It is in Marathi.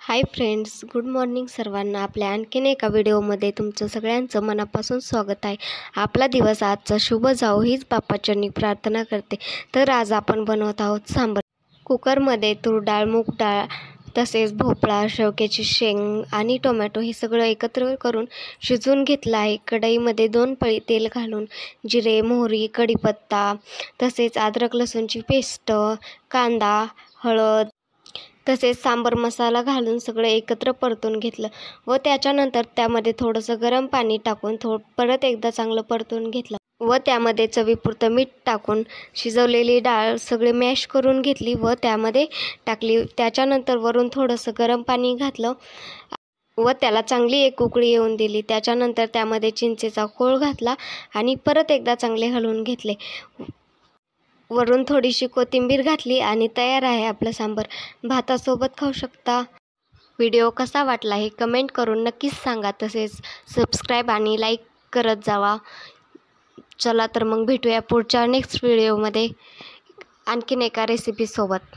हाय फ्रेंड्स, गुड मॉर्निंग सर्वांना. आपल्या आणखीन एका व्हिडिओमध्ये तुमचं सगळ्यांचं मनापासून स्वागत आहे. आपला दिवस आजचा शुभ जावो हीच बाप्पाचरणी प्रार्थना करते. तर आज आपण बनवत आहोत सांबार. कुकरमध्ये तूर डाळ, मूग डाळ, तसेच भोपळा, शेवग्याची शेंग आणि टोमॅटो हे सगळं एकत्र करून शिजवून घेतलं आहे. कढईमध्ये 2 पळी तेल घालून जिरे, मोहरी, कढीपत्ता, तसेच अद्रक लसूणची पेस्ट, कांदा, हळद तसेच सांबार मसाला घालून सगळं एकत्र परतून घेतलं व त्याच्यानंतर त्यामध्ये थोडंसं गरम पाणी टाकून परत एकदा चांगलं परतून घेतलं व त्यामध्ये चवीपुरतं मीठ टाकून शिजवलेली डाळ सगळे मॅश करून घेतली व त्यामध्ये टाकली. त्याच्यानंतर वरून थोडंसं गरम पाणी घातलं व त्याला चांगली एक उकळी येऊन दिली. त्याच्यानंतर त्यामध्ये चिंचेचा कोळ घातला आणि परत एकदा चांगले हलवून घेतले. वरून थोडीशी कोथिंबीर घातली आणि तयार आहे आपलं सांबार. भातासोबत खाऊ शकता. व्हिडिओ कसा वाटला हे कमेंट करून नक्कीच सांगा. तसेच सबस्क्राईब आणि लाईक करत जावा. चला तर मग भेटूया पुढच्या नेक्स्ट व्हिडिओमध्ये आणखीन एका रेसिपीसोबत.